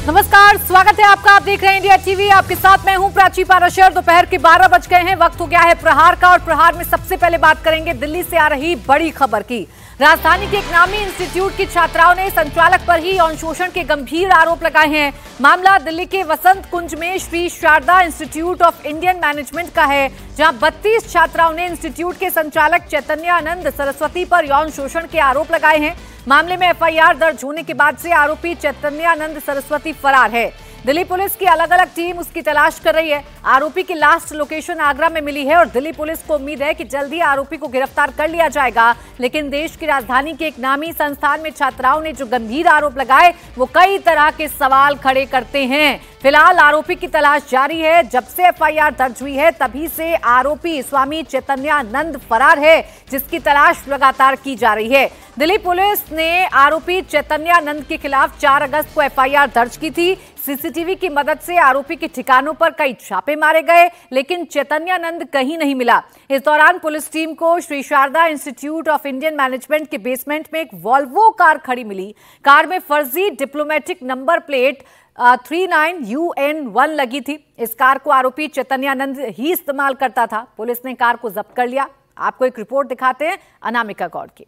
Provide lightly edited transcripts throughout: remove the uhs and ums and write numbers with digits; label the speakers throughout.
Speaker 1: नमस्कार, स्वागत है आपका। आप देख रहे हैं इंडिया टीवी। आपके साथ मैं हूं प्राची पाराशर। दोपहर के 12 बज गए हैं। वक्त हो गया है प्रहार का, और प्रहार में सबसे पहले बात करेंगे दिल्ली से आ रही बड़ी खबर की। राजधानी के एक नामी इंस्टीट्यूट की छात्राओं ने संचालक पर ही यौन शोषण के गंभीर आरोप लगाए हैं। मामला दिल्ली के वसंत कुंज में Shri Sharda institute of Indian management का है, जहां 32 छात्राओं ने इंस्टीट्यूट के संचालक चैतन्यानंद सरस्वती पर यौन शोषण के आरोप लगाए हैं। मामले में एफआईआर दर्ज होने के बाद से आरोपी चैतन्यानंद सरस्वती फरार है। दिल्ली पुलिस की अलग अलग टीम उसकी तलाश कर रही है। आरोपी की लास्ट लोकेशन आगरा में मिली है और दिल्ली पुलिस को उम्मीद है कि जल्दी आरोपी को गिरफ्तार कर लिया जाएगा। लेकिन देश की राजधानी के एक नामी संस्थान में छात्राओं ने जो गंभीर आरोप लगाए, वो कई तरह के सवाल खड़े करते हैं। फिलहाल आरोपी की तलाश जारी है। जब से एफआईआर दर्ज हुई है, तभी से आरोपी स्वामी चैतन्यानंद फरार है, जिसकी तलाश लगातार की जा रही है। दिल्ली पुलिस ने आरोपी चैतन्यानंद के खिलाफ 4 अगस्त को एफआईआर दर्ज की थी। सीसीटीवी की मदद से आरोपी के ठिकानों पर कई छापे मारे गए, लेकिन चैतन्यानंद कहीं नहीं मिला। इस दौरान पुलिस टीम को Shri Sharda institute of Indian management के बेसमेंट में एक वॉल्वो कार खड़ी मिली। कार में फर्जी डिप्लोमेटिक नंबर प्लेट 39UN1 लगी थी। इस कार को आरोपी चैतन्यानंद ही इस्तेमाल करता था। पुलिस ने कार को जब्त कर लिया। आपको एक रिपोर्ट दिखाते हैं अनामिका गौड़ की।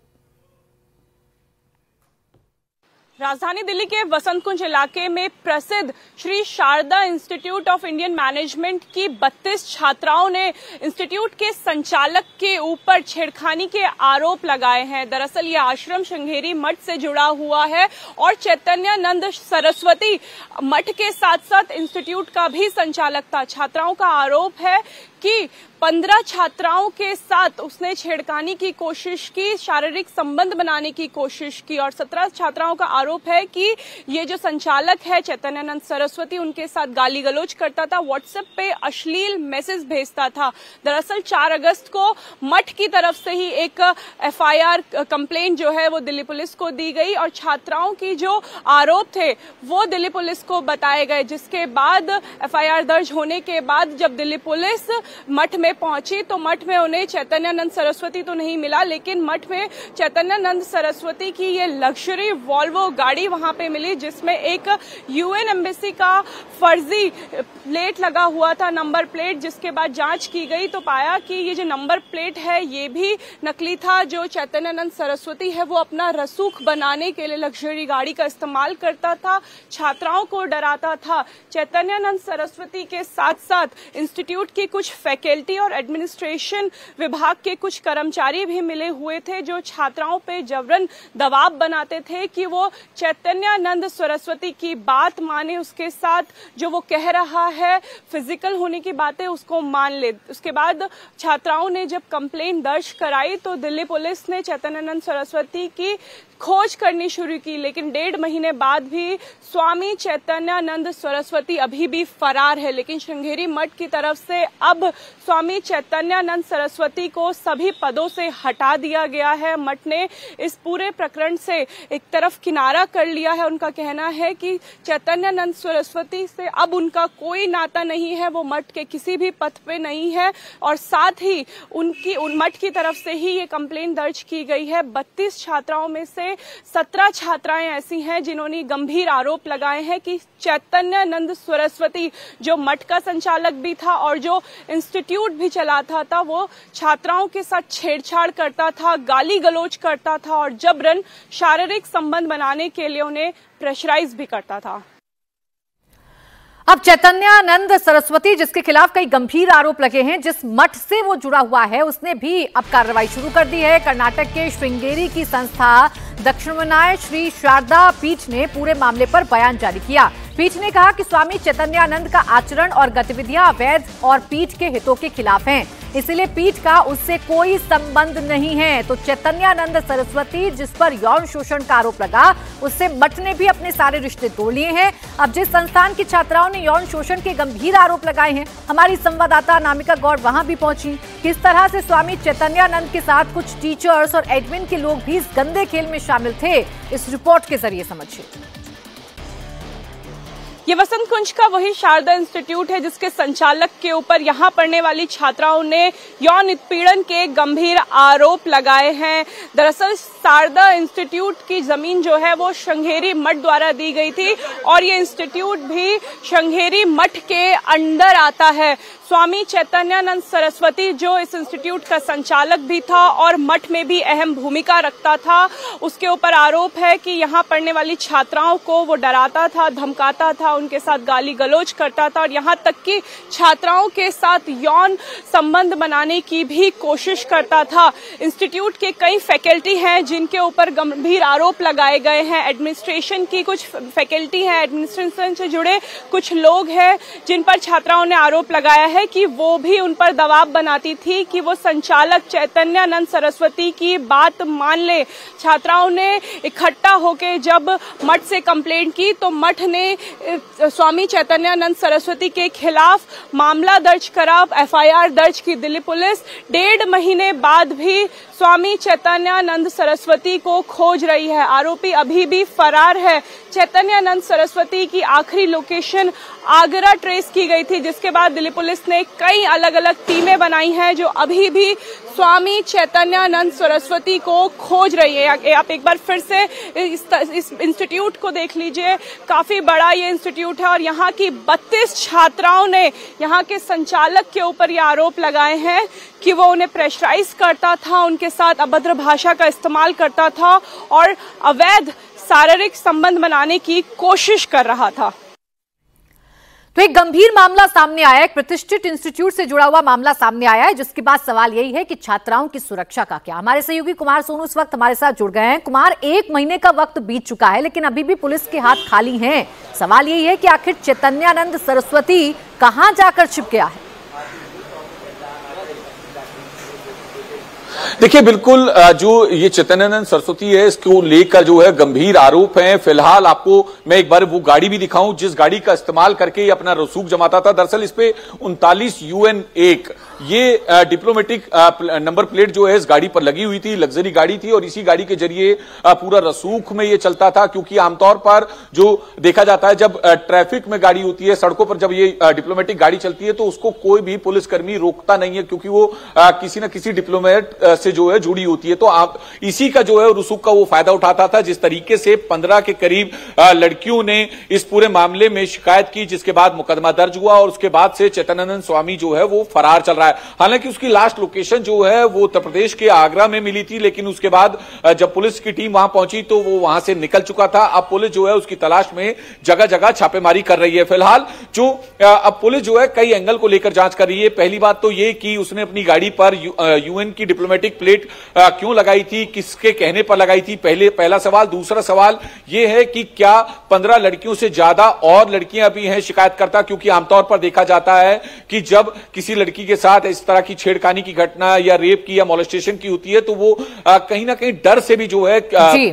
Speaker 2: राजधानी दिल्ली के वसंत कुंज इलाके में प्रसिद्ध Shri Sharda institute of Indian management की 32 छात्राओं ने इंस्टीट्यूट के संचालक के ऊपर छेड़खानी के आरोप लगाए हैं। दरअसल ये आश्रम श्रृंगेरी मठ से जुड़ा हुआ है और चैतन्यानंद सरस्वती मठ के साथ साथ इंस्टीट्यूट का भी संचालक था। छात्राओं का आरोप है कि 15 छात्राओं के साथ उसने छेड़खानी की कोशिश की, शारीरिक संबंध बनाने की कोशिश की, और 17 छात्राओं का आरोप है कि ये जो संचालक है चैतन्यानंद सरस्वती, उनके साथ गाली गलौज करता था, व्हाट्सएप पे अश्लील मैसेज भेजता था। दरअसल 4 अगस्त को मठ की तरफ से ही एक एफआईआर कंप्लेंट जो है वो दिल्ली पुलिस को दी गई और छात्राओं की जो आरोप थे वो दिल्ली पुलिस को बताए गए। जिसके बाद एफआईआर दर्ज होने के बाद जब दिल्ली पुलिस मठ में पहुंची तो मठ में उन्हें चैतन्यानंद सरस्वती तो नहीं मिला, लेकिन मठ में चैतन्यानंद सरस्वती की ये लग्जरी वॉल्वो गाड़ी वहां पे मिली, जिसमें एक यूएन एम्बेसी का फर्जी प्लेट लगा हुआ था, नंबर प्लेट। जिसके बाद जांच की गई तो पाया कि ये जो नंबर प्लेट है ये भी नकली था। जो चैतन्यानंद सरस्वती है वो अपना रसूख बनाने के लिए लग्जरी गाड़ी का इस्तेमाल करता था, छात्राओं को डराता था। चैतन्यानंद सरस्वती के साथ साथ इंस्टीट्यूट की कुछ फैकल्टी और एडमिनिस्ट्रेशन विभाग के कुछ कर्मचारी भी मिले हुए थे, जो छात्राओं पे जबरन दबाव बनाते थे कि वो चैतन्यानंद सरस्वती की बात माने, उसके साथ जो वो कह रहा है फिजिकल होने की बातें उसको मान ले। उसके बाद छात्राओं ने जब कंप्लेंट दर्ज कराई तो दिल्ली पुलिस ने चैतन्यानंद सरस्वती की खोज करनी शुरू की, लेकिन 1.5 महीने बाद भी स्वामी चैतन्यानंद सरस्वती अभी भी फरार है। लेकिन श्रृंगेरी मठ की तरफ से अब स्वामी चैतन्यानंद सरस्वती को सभी पदों से हटा दिया गया है। मठ ने इस पूरे प्रकरण से एक तरफ किनारा कर लिया है। उनका कहना है कि चैतन्यानंद सरस्वती से अब उनका कोई नाता नहीं है, वो मठ के किसी भी पद पे नहीं है, और साथ ही उन मठ की तरफ से ही ये कंप्लेंट दर्ज की गई है। 32 छात्राओं में से 17 छात्राएं ऐसी हैं जिन्होंने गंभीर आरोप लगाए हैं कि चैतन्यानंद सरस्वती जो मठ का संचालक भी था और जो इंस्टीट्यूट भी चलाता था, वो छात्राओं के साथ छेड़छाड़ करता था, गाली गलौज करता था और जबरन शारीरिक संबंध बनाने के लिए उन्हें प्रेशराइज भी करता था।
Speaker 1: अब चैतन्यानंद सरस्वती, जिसके खिलाफ कई गंभीर आरोप लगे हैं, जिस मठ से वो जुड़ा हुआ है, उसने भी अब कार्रवाई शुरू कर दी है। कर्नाटक के श्रृंगेरी की संस्था दक्षिणामनाय श्री शारदा पीठ ने पूरे मामले पर बयान जारी किया। पीठ ने कहा कि स्वामी चैतन्यानंद का आचरण और गतिविधियां अवैध और पीठ के हितों के खिलाफ हैं, इसलिए पीठ का उससे कोई संबंध नहीं है। तो चैतन्यानंद सरस्वती, जिस पर यौन शोषण का आरोप लगा, उससे मठ ने भी अपने सारे रिश्ते तोड़ लिए हैं। अब जिस संस्थान की छात्राओं ने यौन शोषण के गंभीर आरोप लगाए हैं, हमारी संवाददाता अनामिका गौड़ वहां भी पहुंची। किस तरह से स्वामी चैतन्यानंद के साथ कुछ टीचर्स और एडमिन के लोग भी इस गंदे खेल में शामिल थे, इस रिपोर्ट के जरिए समझिए।
Speaker 2: ये वसंत कुंज का वही शारदा इंस्टीट्यूट है जिसके संचालक के ऊपर यहाँ पढ़ने वाली छात्राओं ने यौन उत्पीड़न के गंभीर आरोप लगाए हैं। दरअसल शारदा इंस्टीट्यूट की जमीन जो है वो श्रृंगेरी मठ द्वारा दी गई थी और ये इंस्टीट्यूट भी श्रृंगेरी मठ के अंडर आता है। स्वामी चैतन्यानंद सरस्वती जो इस इंस्टीट्यूट का संचालक भी था और मठ में भी अहम भूमिका रखता था, उसके ऊपर आरोप है कि यहाँ पढ़ने वाली छात्राओं को वो डराता था, धमकाता था, उनके साथ गाली गलौज करता था और यहाँ तक कि छात्राओं के साथ यौन संबंध बनाने की भी कोशिश करता था। इंस्टीट्यूट के कई फैकल्टी हैं जिनके ऊपर गंभीर आरोप लगाए गए हैं। एडमिनिस्ट्रेशन की कुछ फैकल्टी है, एडमिनिस्ट्रेशन से जुड़े कुछ लोग हैं जिन पर छात्राओं ने आरोप लगाया है कि वो भी उन पर दबाव बनाती थी कि वो संचालक चैतन्यानंद सरस्वती की बात मान ले। छात्राओं ने इकट्ठा होकर जब मठ से कंप्लेंट की तो मठ ने स्वामी चैतन्यानंद सरस्वती के खिलाफ मामला दर्ज करा, एफआईआर दर्ज की दिल्ली पुलिस। 1.5 महीने बाद भी स्वामी चैतन्यानंद सरस्वती को खोज रही है। आरोपी अभी भी फरार है। चैतन्यानंद सरस्वती की आखिरी लोकेशन आगरा ट्रेस की गई थी, जिसके बाद दिल्ली पुलिस ने कई अलग अलग टीमें बनाई हैं जो अभी भी स्वामी चैतन्यानंद सरस्वती को खोज रही है। आप एक बार फिर से इस इंस्टीट्यूट को देख लीजिए, काफी बड़ा ये इंस्टीट्यूट है और यहाँ की 32 छात्राओं ने यहाँ के संचालक के ऊपर ये आरोप लगाए हैं कि वो उन्हें प्रेशराइज करता था, उनके साथ अभद्र भाषा का इस्तेमाल करता था और अवैध शारीरिक संबंध बनाने की कोशिश कर रहा था।
Speaker 1: तो एक गंभीर मामला सामने आया है, एक प्रतिष्ठित इंस्टीट्यूट से जुड़ा हुआ मामला सामने आया है, जिसके बाद सवाल यही है कि छात्राओं की सुरक्षा का क्या। हमारे सहयोगी कुमार सोनू इस वक्त हमारे साथ जुड़ गए हैं। कुमार, 1 महीने का वक्त बीत चुका है लेकिन अभी भी पुलिस के हाथ खाली हैं। सवाल यही है कि आखिर चैतन्यानंद सरस्वती कहां जाकर छिप गया है।
Speaker 3: देखिए, बिल्कुल जो ये चैतन्यानंद सरस्वती है इसको लेकर जो है गंभीर आरोप हैं। फिलहाल आपको मैं एक बार वो गाड़ी भी दिखाऊं जिस गाड़ी का इस्तेमाल करके ये अपना रसूख जमाता था। दरअसल इस पे 39 UN1 ये डिप्लोमेटिक नंबर प्लेट जो है इस गाड़ी पर लगी हुई थी, लग्जरी गाड़ी थी और इसी गाड़ी के जरिए पूरा रसूख में ये चलता था। क्योंकि आमतौर पर जो देखा जाता है जब ट्रैफिक में गाड़ी होती है, सड़कों पर जब ये डिप्लोमेटिक गाड़ी चलती है तो उसको कोई भी पुलिसकर्मी रोकता नहीं है क्योंकि वो किसी न किसी डिप्लोमेट से जो है जुड़ी होती है। तो आप इसी का जो है रसूख का वो फायदा उठाता था। जिस तरीके से 15 के करीब लड़कियों ने इस पूरे मामले में शिकायत की, जिसके बाद मुकदमा दर्ज हुआ और उसके बाद से चैतन्यानंद स्वामी जो है वो फरार चल रहा है। हालांकि उसकी लास्ट लोकेशन जो है वो उत्तर प्रदेश के आगरा में मिली थी, लेकिन उसके बाद जब पुलिस की टीम वहां पहुंची तो वो वहां से निकल चुका था। अब पुलिस जो है उसकी तलाश में जगह जगह छापेमारी कर रही है। फिलहाल जो अब पुलिस जो है कई एंगल को लेकर जांच कर रही है। पहली बात तो ये कि उसने अपनी गाड़ी पर UN की डिप्लोमेटिक प्लेट क्यों लगाई थी, किसके कहने पर लगाई थी, पहला सवाल। दूसरा सवाल यह है कि क्या 15 लड़कियों से ज्यादा और लड़कियां भी हैं शिकायतकर्ता, क्योंकि आमतौर पर देखा जाता है कि जब किसी लड़की के साथ इस तरह की छेड़खानी की घटना या रेप की या मोलेस्टेशन की होती है तो वो कहीं ना कहीं डर से भी जो है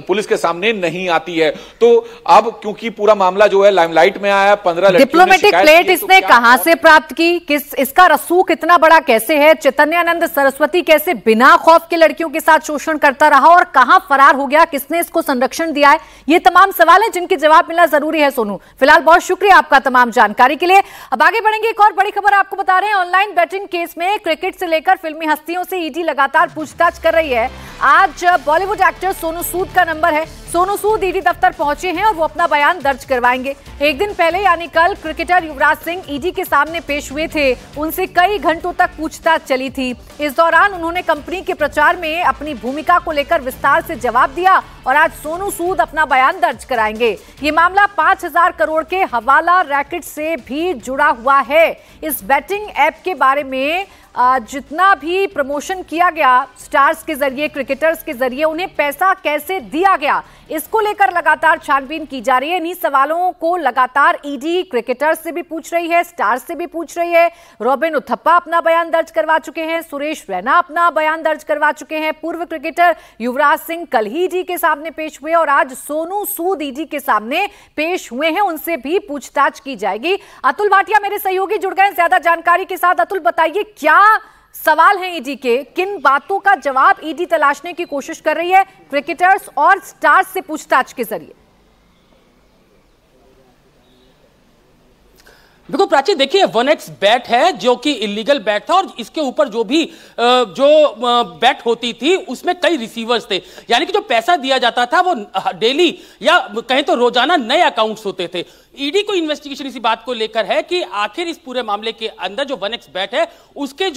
Speaker 3: पुलिस के सामने नहीं आती है। तो अब क्योंकि पूरा मामला जो है लाइमलाइट में आया, 15
Speaker 1: डिप्लोमेटिक प्लेट इसने कहां से प्राप्त की, इसका रसूख इतना बड़ा कैसे है, चैतन्यानंद सरस्वती कैसे बिना खौफ के लड़कियों के साथ शोषण करता रहा और कहां फरार हो गया, किसने इसको संरक्षण दिया है, ये तमाम सवाल है जिनके जवाब मिलना जरूरी है। सोनू, फिलहाल बहुत शुक्रिया आपका तमाम जानकारी के लिए। अब आगे बढ़ेंगे, एक और बड़ी खबर आपको बता रहे हैं। ऑनलाइन बेटिंग केस में क्रिकेट से लेकर फिल्मी हस्तियों से ईडी लगातार पूछताछ कर रही है। आज बॉलीवुड एक्टर सोनू सूद का नंबर है। सोनू सूद ईडी दफ्तर पहुंचे हैं और वो अपना बयान दर्ज करवाएंगे। एक दिन पहले यानी कल क्रिकेटर युवराज सिंह ईडी के सामने पेश हुए थे। उनसे कई घंटों तक पूछताछ चली थी। इस दौरान उन्होंने कंपनी के प्रचार में अपनी भूमिका को लेकर विस्तार से जवाब दिया और आज सोनू सूद अपना बयान दर्ज कराएंगे। ये मामला 5000 करोड़ के हवाला रैकेट से भी जुड़ा हुआ है। इस बेटिंग ऐप के बारे में जितना भी प्रमोशन किया गया स्टार्स के जरिए, क्रिकेटर्स के जरिए, उन्हें पैसा कैसे दिया गया, इसको लेकर लगातार छानबीन की जा रही है। इन्हीं सवालों को लगातार ईडी क्रिकेटर्स से भी पूछ रही है, स्टार्स से भी पूछ रही है। रॉबिन उथप्पा अपना बयान दर्ज करवा चुके हैं, सुरेश रैना अपना बयान दर्ज करवा चुके हैं। पूर्व क्रिकेटर युवराज सिंह कल ही ईडी के सामने पेश हुए और आज सोनू सूद ईडी के सामने पेश हुए हैं, उनसे भी पूछताछ की जाएगी। अतुल भाटिया मेरे सहयोगी जुड़ गए ज्यादा जानकारी के साथ। अतुल, बताइए क्या सवाल हैं ईडी के, किन बातों का जवाब ईडी तलाशने की कोशिश कर रही है क्रिकेटर्स और स्टार्स से पूछताछ के जरिए?
Speaker 4: देखो प्राची, देखिए 1x बैट है जो कि इलीगल बैट था और इसके ऊपर जो भी बैट होती थी उसमें कई रिसीवर्स थे, यानी कि जो पैसा दिया जाता था वो डेली या कहें तो रोजाना नए अकाउंट्स होते थे। ईडी को इन्वेस्टिगेशन इसी बात को लेकर है कि आखिर इस पूरे मामले के अंदर जो 1x बैट है उसके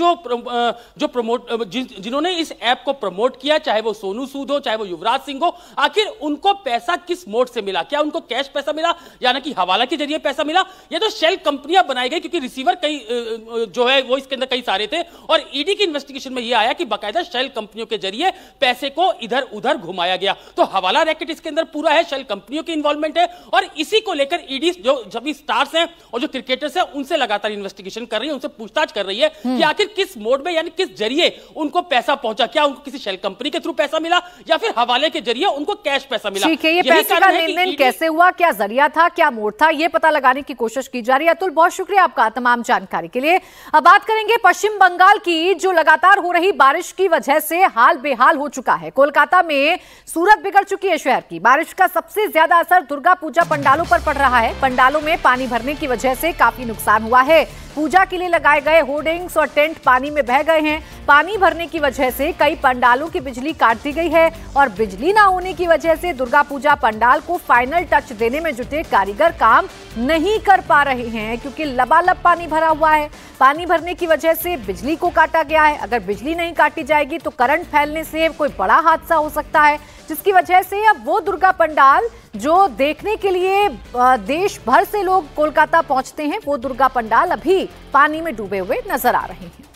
Speaker 4: जिन्होंने इस ऐप को प्रमोट किया, चाहे वो सोनू सूद हो चाहे वो युवराज सिंह हो, आखिर उनको पैसा किस मोड से मिला? क्या उनको कैश पैसा मिला यानी कि हवाला के जरिए पैसा मिला? ये तो शेल कंपनियां बनाई गई क्योंकि रिसीवर कई जो है वो इसके अंदर कई सारे थे और ईडी की इन्वेस्टिगेशन में यह आया कि बाकायदा शेल कंपनियों के जरिए पैसे को इधर उधर घुमाया गया। तो हवाला रैकेट इसके अंदर पूरा है, शेल कंपनियों की इन्वॉल्वमेंट है और इसी को लेकर ईडी जो सभी स्टार्स हैं और जो क्रिकेटर्स हैं उनसे लगातार इन्वेस्टिगेशन कर रही है, उनसे पूछताछ कर रही है कि आखिर किस मोड में यानी किस जरिए उनको पैसा पहुंचा। क्या उनको किसी शेल कंपनी के थ्रू पैसा मिला या फिर हवाले के जरिए उनको कैश पैसा मिला?
Speaker 1: ठीक है, ये पैसे का लेन देन कैसे हुआ, क्या जरिया था, क्या मोड था, ये पता लगाने की कोशिश की जा रही है। अतुल, बहुत शुक्रिया आपका तमाम जानकारी के लिए। अब बात करेंगे पश्चिम बंगाल की, जो लगातार हो रही बारिश की वजह से हाल बेहाल हो चुका है। कोलकाता में सूरत बिगड़ चुकी है शहर की। बारिश का सबसे ज्यादा असर दुर्गा पूजा पंडालों पर पड़ रहा है। पंडालों में पानी भरने की वजह से काफी नुकसान हुआ है। पूजा के लिए लगाए गए होर्डिंग्स और टेंट पानी में बह गए हैं। पानी भरने की वजह से कई पंडालों की बिजली काट दी गई है और बिजली ना होने की वजह से दुर्गा पूजा पंडाल को फाइनल टच देने में जुटे कारीगर काम नहीं कर पा रहे हैं क्योंकि लबालब पानी भरा हुआ है। पानी भरने की वजह से बिजली को काटा गया है। अगर बिजली नहीं काटी जाएगी तो करंट फैलने से कोई बड़ा हादसा हो सकता है, जिसकी वजह से अब वो दुर्गा पंडाल जो देखने के लिए देश भर से लोग कोलकाता पहुंचते हैं, वो दुर्गा पंडाल अभी पानी में डूबे हुए नजर आ रहे हैं।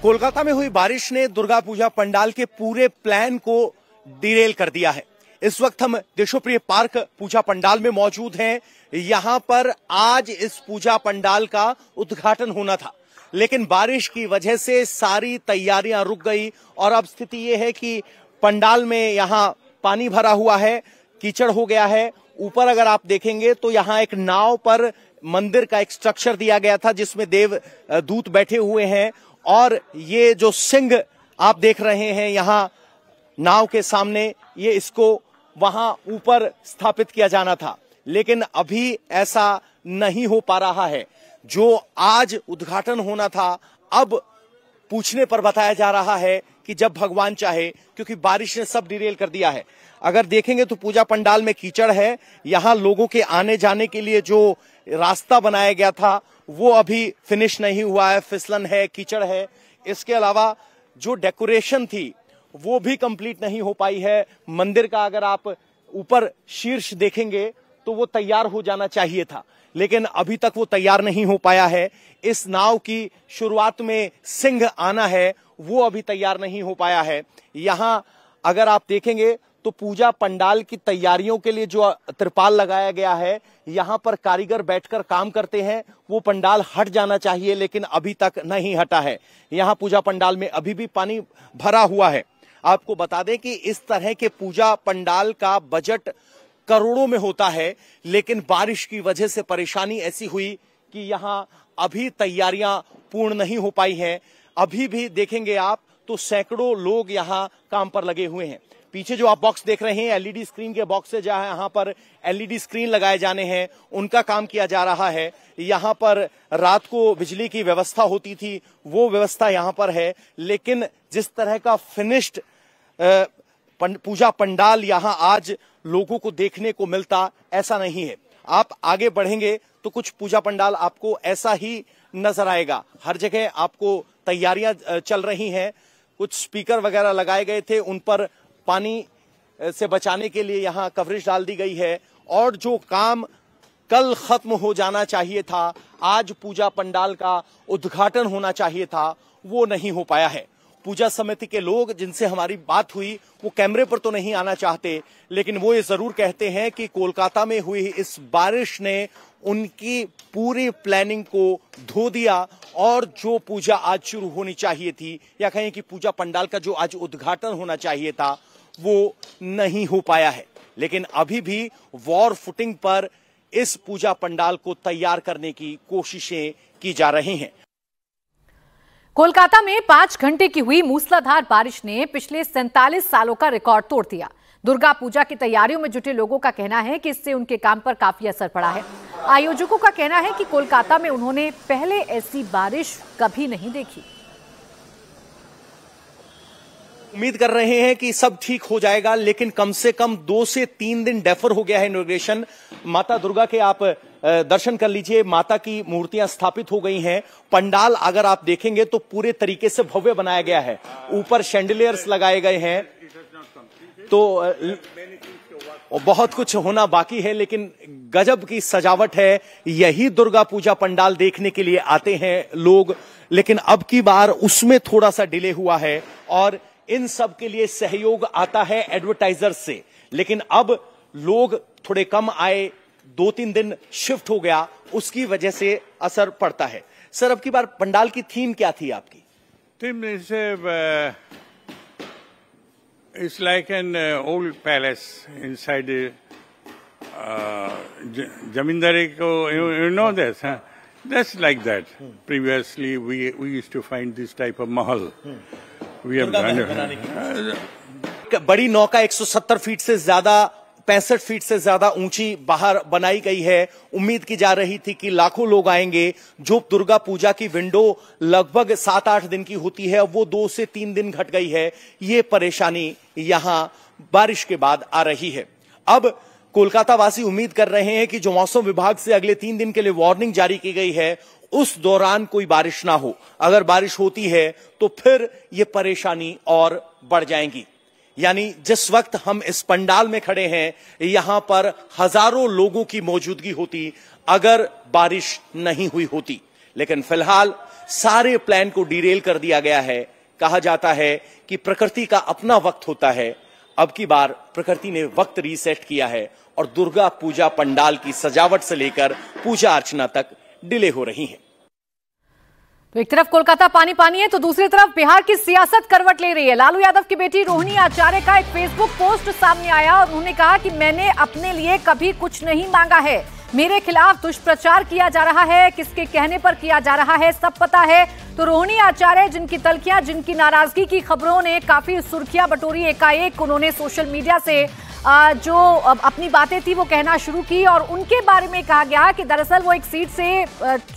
Speaker 5: कोलकाता में हुई बारिश ने दुर्गा पूजा पंडाल के पूरे प्लान को डिरेल कर दिया है। इस वक्त हम देशोप्रिय पार्क पूजा पंडाल में मौजूद हैं। यहां पर आज इस पूजा पंडाल का उद्घाटन होना था, लेकिन बारिश की वजह से सारी तैयारियां रुक गई और अब स्थिति यह है कि पंडाल में यहां पानी भरा हुआ है, कीचड़ हो गया है। ऊपर अगर आप देखेंगे तो यहां एक नाव पर मंदिर का एक स्ट्रक्चर दिया गया था जिसमें देव दूत बैठे हुए हैं और ये जो सिंह आप देख रहे हैं यहां नाव के सामने, ये इसको वहां ऊपर स्थापित किया जाना था, लेकिन अभी ऐसा नहीं हो पा रहा है। जो आज उद्घाटन होना था अब पूछने पर बताया जा रहा है कि जब भगवान चाहे, क्योंकि बारिश ने सब डिरेल कर दिया है। अगर देखेंगे तो पूजा पंडाल में कीचड़ है। यहां लोगों के आने जाने के लिए जो रास्ता बनाया गया था वो अभी फिनिश नहीं हुआ है, फिसलन है, कीचड़ है। इसके अलावा जो डेकोरेशन थी वो भी कंप्लीट नहीं हो पाई है। मंदिर का अगर आप ऊपर शीर्ष देखेंगे तो वो तैयार हो जाना चाहिए था, लेकिन अभी तक वो तैयार नहीं हो पाया है। इस नाव की शुरुआत में सिंह आना है, वो अभी तैयार नहीं हो पाया है। यहां अगर आप देखेंगे तो पूजा पंडाल की तैयारियों के लिए जो तिरपाल लगाया गया है, यहां पर कारीगर बैठकर काम करते हैं। वो पंडाल हट जाना चाहिए, लेकिन अभी तक नहीं हटा है। यहां पूजा पंडाल में अभी भी पानी भरा हुआ है। आपको बता दें कि इस तरह के पूजा पंडाल का बजट करोड़ों में होता है, लेकिन बारिश की वजह से परेशानी ऐसी हुई कि यहां अभी तैयारियां पूर्ण नहीं हो पाई हैं। अभी भी देखेंगे आप तो सैकड़ों लोग यहां काम पर लगे हुए हैं। पीछे जो आप बॉक्स देख रहे हैं एलईडी स्क्रीन के बॉक्स से जहां यहां पर एलईडी स्क्रीन लगाए जाने हैं, उनका काम किया जा रहा है। यहां पर रात को बिजली की व्यवस्था होती थी, वो व्यवस्था यहां पर है, लेकिन जिस तरह का फिनिश्ड पूजा पंडाल यहां आज लोगों को देखने को मिलता, ऐसा नहीं है। आप आगे बढ़ेंगे तो कुछ पूजा पंडाल आपको ऐसा ही नजर आएगा। हर जगह आपको तैयारियां चल रही हैं। कुछ स्पीकर वगैरह लगाए गए थे, उन पर पानी से बचाने के लिए यहां कवरेज डाल दी गई है। और जो काम कल खत्म हो जाना चाहिए था, आज पूजा पंडाल का उद्घाटन होना चाहिए था, वो नहीं हो पाया है। पूजा समिति के लोग जिनसे हमारी बात हुई वो कैमरे पर तो नहीं आना चाहते, लेकिन वो ये जरूर कहते हैं कि कोलकाता में हुई इस बारिश ने उनकी पूरी प्लानिंग को धो दिया और जो पूजा आज शुरू होनी चाहिए थी, या कहें कि पूजा पंडाल का जो आज उद्घाटन होना चाहिए था, वो नहीं हो पाया है। लेकिन अभी भी वॉर फुटिंग पर इस पूजा पंडाल को तैयार करने की कोशिशें की जा रही हैं।
Speaker 1: कोलकाता में 5 घंटे की हुई मूसलाधार बारिश ने पिछले 47 सालों का रिकॉर्ड तोड़ दिया। दुर्गा पूजा की तैयारियों में जुटे लोगों का कहना है कि इससे उनके काम पर काफी असर पड़ा है। आयोजकों का कहना है कि कोलकाता में उन्होंने पहले ऐसी बारिश कभी नहीं देखी।
Speaker 5: उम्मीद कर रहे हैं कि सब ठीक हो जाएगा, लेकिन कम से कम 2 से 3 दिन डेफर हो गया है इनॉग्रेशन। माता दुर्गा के आप दर्शन कर लीजिए, माता की मूर्तियां स्थापित हो गई हैं। पंडाल अगर आप देखेंगे तो पूरे तरीके से भव्य बनाया गया है, ऊपर शैंडलियर्स लगाए गए हैं, तो बहुत कुछ होना बाकी है, लेकिन गजब की सजावट है। यही दुर्गा पूजा पंडाल देखने के लिए आते हैं लोग, लेकिन अब की बार उसमें थोड़ा सा डिले हुआ है और इन सब के लिए सहयोग आता है एडवर्टाइजर्स से, लेकिन अब लोग थोड़े कम आए, 2-3 दिन शिफ्ट हो गया, उसकी वजह से असर पड़ता है। सर, अब की बार पंडाल की थीम क्या थी आपकी?
Speaker 6: Theme it's like an old palace inside जमींदारी को, you know this, that's like that. Previously we used to find this type of महल।
Speaker 5: बड़ी नौका 170 फीट से ज्यादा, 65 फीट से ज्यादा ऊंची बाहर बनाई गई है। उम्मीद की जा रही थी कि लाखों लोग आएंगे। जो दुर्गा पूजा की विंडो लगभग 7-8 दिन की होती है, वो 2 से 3 दिन घट गई है। ये परेशानी यहां बारिश के बाद आ रही है। अब कोलकाता वासी उम्मीद कर रहे हैं कि जो मौसम विभाग से अगले 3 दिन के लिए वार्निंग जारी की गई है, उस दौरान कोई बारिश ना हो। अगर बारिश होती है तो फिर ये परेशानी और बढ़ जाएंगी। यानी जिस वक्त हम इस पंडाल में खड़े हैं, यहां पर हजारों लोगों की मौजूदगी होती अगर बारिश नहीं हुई होती। लेकिन फिलहाल सारे प्लान को डिरेल कर दिया गया है। कहा जाता है कि प्रकृति का अपना वक्त होता है। अब की बार प्रकृति ने वक्त रीसेट किया है और दुर्गा पूजा पंडाल की सजावट से लेकर पूजा अर्चना तक डिले हो रही है।
Speaker 1: तो एक तरफ कोलकाता पानी पानी है, तो दूसरी तरफ बिहार की सियासत करवट ले रही है। लालू यादव की बेटी रोहिणी आचार्य का एक फेसबुक पोस्ट सामने आया और उन्होंने कहा कि मैंने अपने लिए कभी कुछ नहीं मांगा है, मेरे खिलाफ दुष्प्रचार किया जा रहा है, किसके कहने पर किया जा रहा है सब पता है। तो रोहिणी आचार्य, जिनकी तल्खियां, जिनकी नाराजगी की खबरों ने काफी सुर्खियां बटोरी, एकाएक उन्होंने सोशल मीडिया से जो अपनी बातें थी वो कहना शुरू की और उनके बारे में कहा गया कि दरअसल वो एक सीट से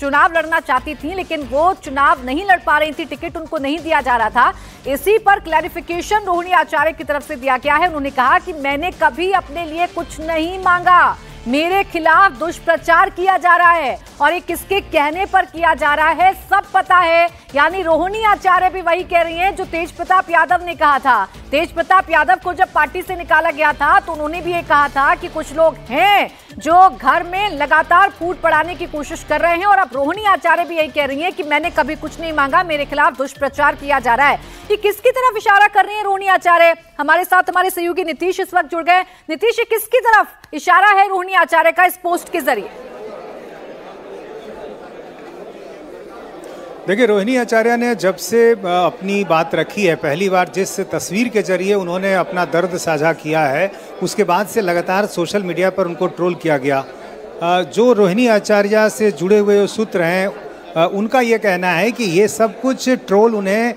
Speaker 1: चुनाव लड़ना चाहती थी, लेकिन वो चुनाव नहीं लड़ पा रही थी, टिकट उनको नहीं दिया जा रहा था। इसी पर क्लैरिफिकेशन रोहिणी आचार्य की तरफ से दिया गया है। उन्होंने कहा कि मैंने कभी अपने लिए कुछ नहीं मांगा, मेरे खिलाफ दुष्प्रचार किया जा रहा है और ये किसके कहने पर किया जा रहा है सब पता है। यानी रोहिणी आचार्य भी वही कह रही हैं जो तेज प्रताप यादव ने कहा था। तेज प्रताप यादव को जब पार्टी से निकाला गया था तो उन्होंने भी ये कहा था कि कुछ लोग हैं जो घर में लगातार फूट पड़ाने की कोशिश कर रहे हैं, और अब रोहिणी आचार्य भी यही कह रही हैं कि मैंने कभी कुछ नहीं मांगा, मेरे खिलाफ दुष्प्रचार किया जा रहा है। ये किसकी तरफ इशारा कर रही है रोहिणी आचार्य? हमारे साथ हमारे सहयोगी नीतीश इस वक्त जुड़ गए। नीतीश, ये किसकी तरफ इशारा है रोहिणी आचार्य का इस पोस्ट के जरिए?
Speaker 7: देखिए, रोहिणी आचार्य ने जब से अपनी बात रखी है, पहली बार जिस तस्वीर के जरिए उन्होंने अपना दर्द साझा किया है, उसके बाद से लगातार सोशल मीडिया पर उनको ट्रोल किया गया। जो रोहिणी आचार्य से जुड़े हुए सूत्र हैं, उनका ये कहना है कि ये सब कुछ ट्रोल उन्हें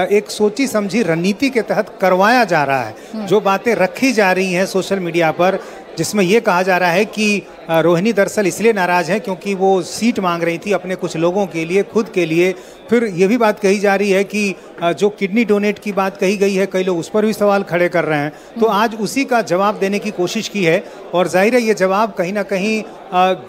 Speaker 7: एक सोची समझी रणनीति के तहत करवाया जा रहा है। जो बातें रखी जा रही हैं सोशल मीडिया पर, जिसमें यह कहा जा रहा है कि रोहिणी दरअसल इसलिए नाराज हैं क्योंकि वो सीट मांग रही थी अपने कुछ लोगों के लिए, खुद के लिए। फिर ये भी बात कही जा रही है कि जो किडनी डोनेट की बात कही गई है, कई लोग उस पर भी सवाल खड़े कर रहे हैं। तो आज उसी का जवाब देने की कोशिश की है और जाहिर है ये जवाब कहीं ना कहीं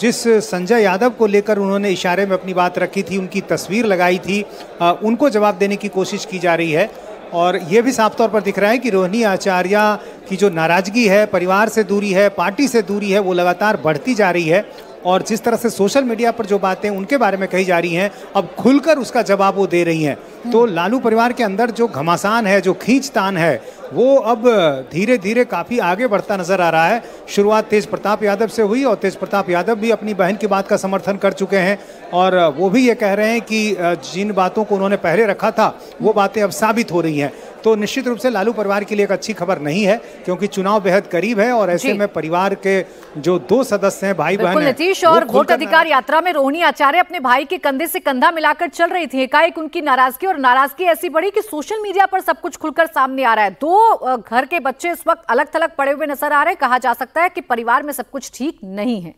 Speaker 7: जिस संजय यादव को लेकर उन्होंने इशारे में अपनी बात रखी थी, उनकी तस्वीर लगाई थी, उनको जवाब देने की कोशिश की जा रही है। और ये भी साफ तौर पर दिख रहा है कि रोहिणी आचार्य की जो नाराजगी है, परिवार से दूरी है, पार्टी से दूरी है, वो लगातार बढ़ती जा रही है। और जिस तरह से सोशल मीडिया पर जो बातें उनके बारे में कही जा रही हैं, अब खुलकर उसका जवाब वो दे रही हैं। तो लालू परिवार के अंदर जो घमासान है, जो खींचतान है, वो अब धीरे धीरे काफ़ी आगे बढ़ता नजर आ रहा है। शुरुआत तेज प्रताप यादव से हुई और तेज प्रताप यादव भी अपनी बहन की बात का समर्थन कर चुके हैं और वो भी ये कह रहे हैं कि जिन बातों को उन्होंने पहले रखा था वो बातें अब साबित हो रही हैं। तो निश्चित रूप से लालू परिवार के लिए एक अच्छी खबर नहीं है, क्योंकि चुनाव बेहद करीब है और ऐसे में परिवार के जो 2 सदस्य हैं, भाई बहन हैं,
Speaker 1: नीतीश, और वोट अधिकार यात्रा में रोहिणी आचार्य अपने भाई के कंधे से कंधा मिलाकर चल रही थी। एकाएक उनकी नाराजगी, और नाराजगी ऐसी बढ़ी कि सोशल मीडिया पर सब कुछ खुलकर सामने आ रहा है। 2 दो घर के बच्चे इस वक्त अलग थलग पड़े हुए नजर आ रहे हैं। कहा जा सकता है कि परिवार में सब कुछ ठीक नहीं है।